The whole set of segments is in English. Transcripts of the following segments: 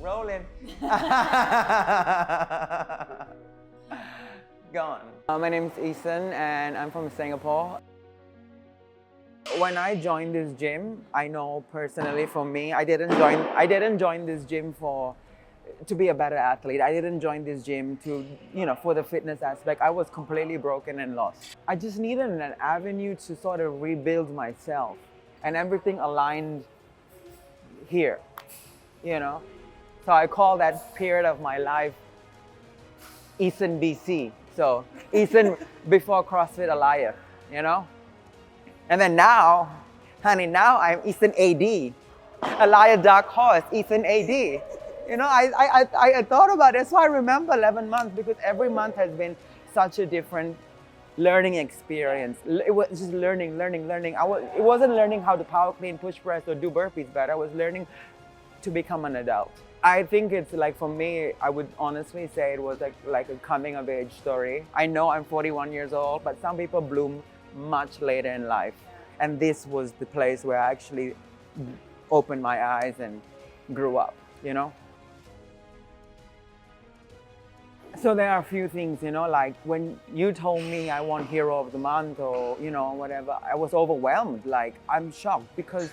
rolling. Go on. My name is Esen and I'm from Singapore. When I joined this gym, I know personally for me, I didn't join this gym to be a better athlete. I didn't join this gym for the fitness aspect. I was completely broken and lost. I just needed an avenue to sort of rebuild myself, and everything aligned here, So I call that period of my life Esen BC. So Esen before CrossFit Alliance, And then now, honey, now I'm Esen AD. Alliance Dark Horse, Esen AD. I thought about it. That's why I remember 11 months, because every month has been such a different learning experience. It was just learning. It wasn't learning how to power clean, push press, or do burpees better. I was learning to become an adult. I think it's like, for me, I would honestly say it was like a coming of age story. I know I'm 41 years old, but some people bloom much later in life. And this was the place where I actually opened my eyes and grew up, So there are a few things, like when you told me I want Hero of the Month or, whatever, I was overwhelmed. Like, I'm shocked because,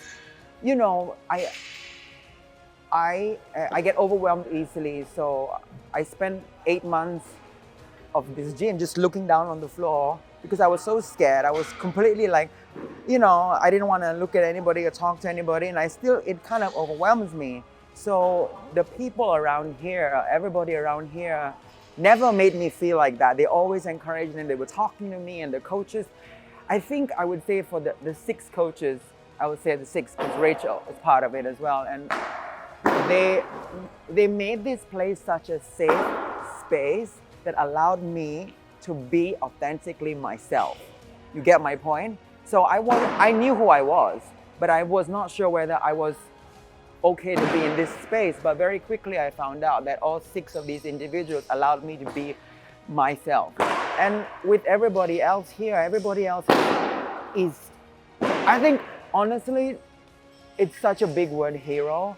I get overwhelmed easily. So I spent 8 months of this gym just looking down on the floor because I was so scared. I was completely like, I didn't want to look at anybody or talk to anybody. And it kind of overwhelms me. So the people around here, everybody around here, never made me feel like that. They always encouraged me, and they were talking to me, and the coaches. I think I would say for the 6 coaches, I would say the 6, because Rachel is part of it as well. And they made this place such a safe space that allowed me to be authentically myself. You get my point? So I knew who I was, but I was not sure whether I was okay to be in this space. But very quickly I found out that all 6 of these individuals allowed me to be myself. And with everybody else here, everybody else is, I think, honestly, it's such a big word, hero.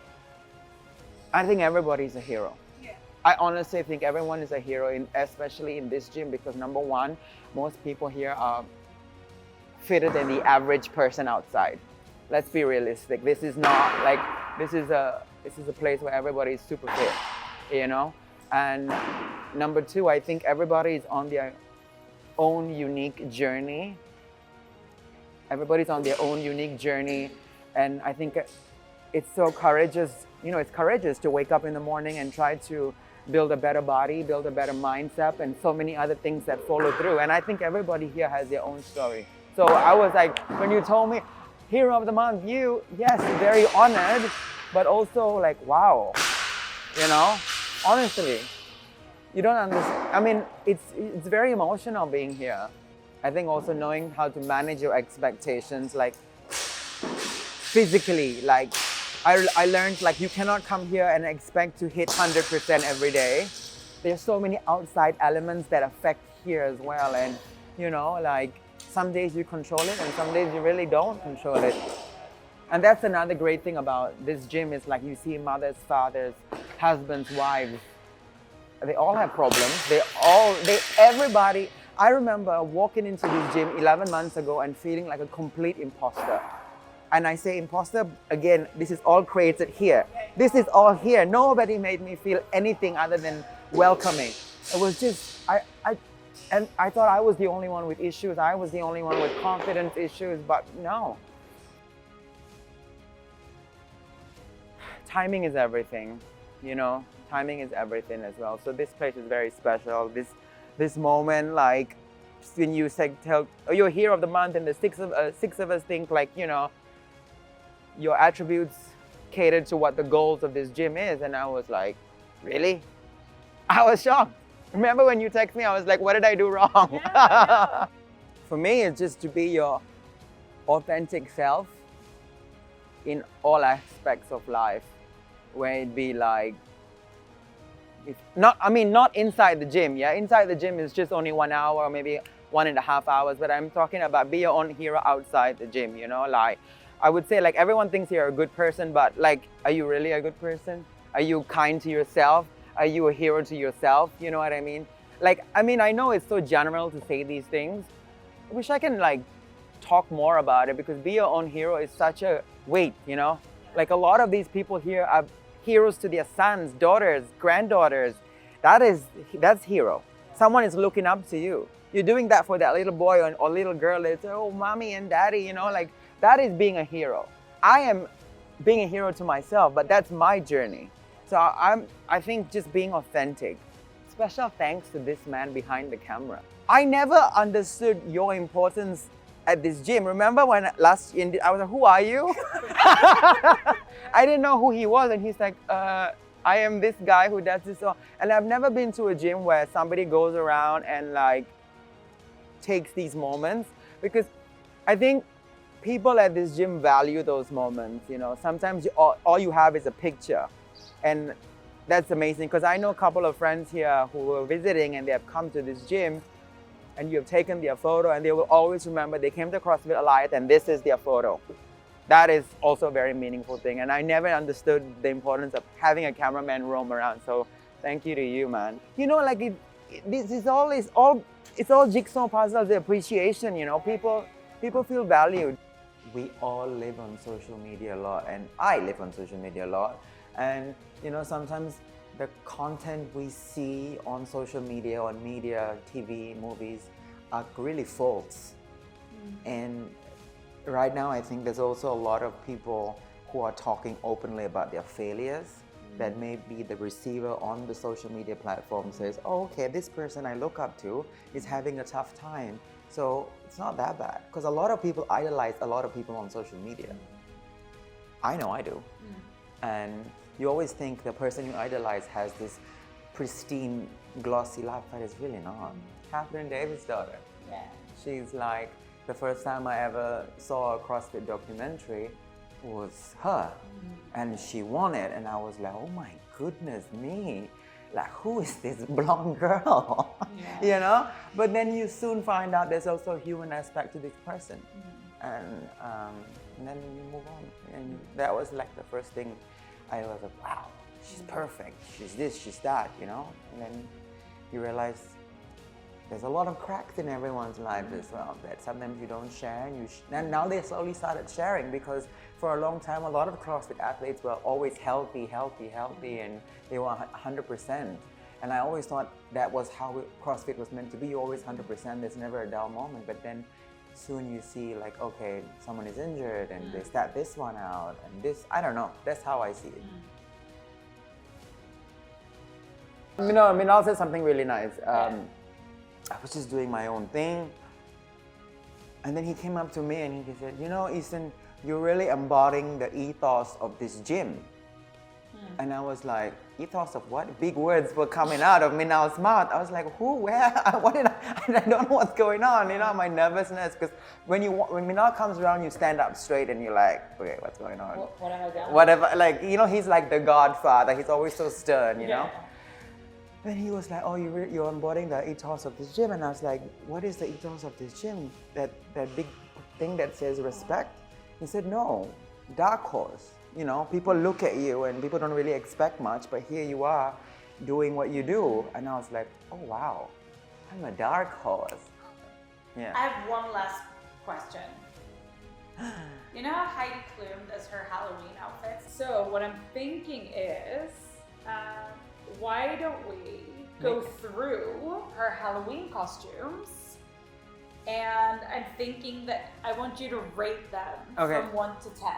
I think everybody's a hero. Yeah. I honestly think everyone is a hero, especially in this gym, because number one, most people here are fitter than the average person outside. Let's be realistic. This is not like, this is a place where everybody is super fit, And number two, I think everybody is on their own unique journey. Everybody's on their own unique journey. And I think it's so courageous, it's courageous to wake up in the morning and try to build a better body, build a better mindset, and so many other things that follow through. And I think everybody here has their own story. So I was like, when you told me, Hero of the Month, yes, very honored, but also like, wow, honestly, you don't understand. I mean, it's very emotional being here. I think also knowing how to manage your expectations, like physically, like I learned, like, you cannot come here and expect to hit 100% every day. There's so many outside elements that affect here as well. And, like, some days you control it and some days you really don't control it. And that's another great thing about this gym is, like, you see mothers, fathers, husbands, wives. They all have problems. Everybody. I remember walking into this gym 11 months ago and feeling like a complete imposter. And I say imposter, again, this is all created here. This is all here. Nobody made me feel anything other than welcoming. It was just, I thought I was the only one with issues. I was the only one with confidence issues, but no. Timing is everything, Timing is everything as well. So this place is very special. This moment, like, when you tell, oh, you're Hero of the Month, and the 6 of us think, like, your attributes cater to what the goals of this gym is. And I was like, really? I was shocked. Remember when you text me, I was like, what did I do wrong? Yeah. For me, it's just to be your authentic self in all aspects of life, where it be like, not inside the gym. Yeah, inside the gym is just only 1 hour, or maybe 1.5 hours. But I'm talking about be your own hero outside the gym. Like, I would say, like, everyone thinks you're a good person, but, like, are you really a good person? Are you kind to yourself? Are you a hero to yourself? You know what I mean? Like, I mean, I know it's so general to say these things. I wish I can like talk more about it, because be your own hero is such a weight, you know? Like a lot of these people here are heroes to their sons, daughters, granddaughters. That's hero. Someone is looking up to you. You're doing that for that little boy or little girl that say, oh, mommy and daddy, you know, like that is being a hero. I am being a hero to myself, but that's my journey. So I think just being authentic. Special thanks to this man behind the camera. I never understood your importance at this gym. Remember when last year I was like, who are you? I didn't know who he was, and he's like, I am this guy who does this. And I've never been to a gym where somebody goes around and like takes these moments, because I think people at this gym value those moments. You know, sometimes all you have is a picture, and that's amazing, because I know a couple of friends here who were visiting and they have come to this gym, and you have taken their photo, and they will always remember they came to CrossFit Alliance and this is their photo. That is also a very meaningful thing, and I never understood the importance of having a cameraman roam around. So thank you to you, man. You know, like this is all it's all jigsaw puzzles, the appreciation. You know, people feel valued. We all live on social media a lot, and I live on social media a lot. And you know, sometimes the content we see on social media, on media, TV, movies, are really false. And right now, I think there's also a lot of people who are talking openly about their failures. That maybe the receiver on the social media platform says, oh, okay, this person I look up to is having a tough time. So it's not that bad. Because a lot of people idolize a lot of people on social media. I know I do. And you always think the person you idolize has this pristine, glossy life, but it's really not. Catherine David's daughter. Yeah. She's like, the first time I ever saw a CrossFit documentary was her. And she won it, and I was like, oh my goodness me. Like, who is this blonde girl? Yeah. You know? But then you soon find out there's also a human aspect to this person. And then you move on. And that was like the first thing I was like, wow, she's perfect. She's this, she's that, you know? And then you realize there's a lot of cracks in everyone's lives as well that sometimes you don't share. And now they slowly started sharing, because for a long time, a lot of CrossFit athletes were always healthy, and they were 100%. And I always thought that was how CrossFit was meant to be, always 100%. There's never a dull moment. But then soon you see like, okay, someone is injured and they start this one out and this, I don't know. That's how I see it. You know, Minal said something really nice. I was just doing my own thing. And then he came up to me and he said, you know, Esen, you're really embodying the ethos of this gym. And I was like, ethos of what? Big words were coming out of Minal's mouth. I was like, who, where, what did I don't know what's going on, you know, my nervousness. Because when Minal comes around, you stand up straight and you're like, okay, what's going on? What have I done? Whatever, like, you know, he's like the godfather. He's always so stern, you know? Then he was like, oh, you're onboarding the ethos of this gym. And I was like, what is the ethos of this gym? That big thing that says respect? He said, no, dark horse. You know, people look at you and people don't really expect much, but here you are doing what you do. And I was like, oh, wow, I'm a dark horse. Yeah. I have one last question. You know how Heidi Klum does her Halloween outfits? So what I'm thinking is, why don't we go through her Halloween costumes? And I'm thinking that I want you to rate them from 1 to 10.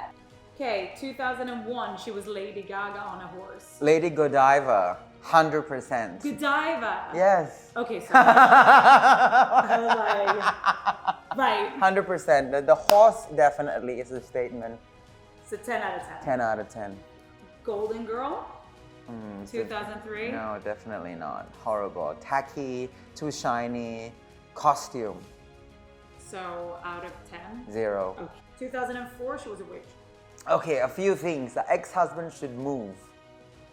Okay, 2001, she was Lady Gaga on a horse. Lady Godiva, 100%. Godiva? Yes. Okay, so I was like, right. 100%. The horse definitely is a statement. So 10 out of 10. 10 out of 10. Golden Girl? 2003? No, definitely not. Horrible. Tacky, too shiny, costume. So out of 10? 0. Okay. 2004, she was a witch. Okay, a few things. The ex-husband should move.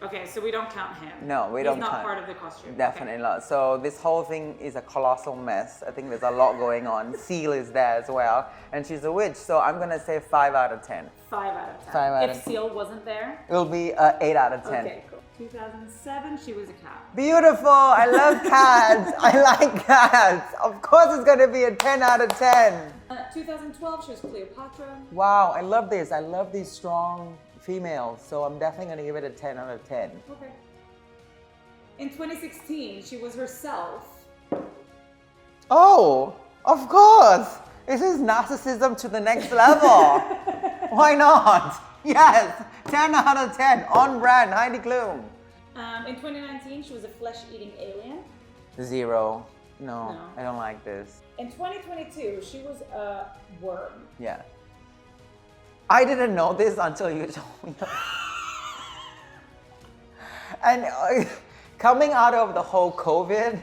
Okay, so we don't count him. No, we don't count. He's not part of the costume. Definitely not. So this whole thing is a colossal mess. I think there's a lot going on. Seal is there as well. And she's a witch. So I'm going to say 5 out of 10. 5 out of 10. 5 out of 10. If Seal wasn't there? It'll be 8 out of 10. Okay, cool. 2007, she was a cat. Beautiful. I love cats. I like cats. Of course, it's going to be a 10 out of 10. 2012, she was Cleopatra. Wow, I love this. I love these strong females. So I'm definitely going to give it a 10 out of 10. Okay. In 2016, she was herself. Oh, of course. This is narcissism to the next level. Why not? Yes, 10 out of 10. On brand, Heidi Klum. In 2019, she was a flesh-eating alien. 0. No, I don't like this. In 2022, she was a worm. Yeah. I didn't know this until you told me. And coming out of the whole COVID,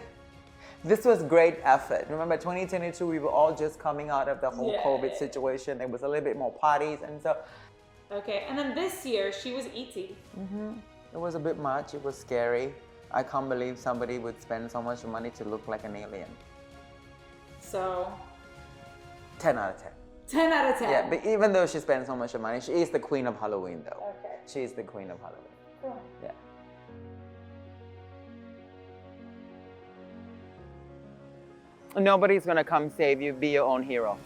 this was great effort. Remember, 2022, we were all just coming out of the whole COVID situation. There was a little bit more parties, and so. Okay, and then this year, she was E.T. It was a bit much. It was scary. I can't believe somebody would spend so much money to look like an alien. So. 10 out of 10. 10 out of 10. Yeah, but even though she spent so much money, she is the queen of Halloween, though. Okay. She is the queen of Halloween. Cool. Yeah. Nobody's gonna come save you. Be your own hero.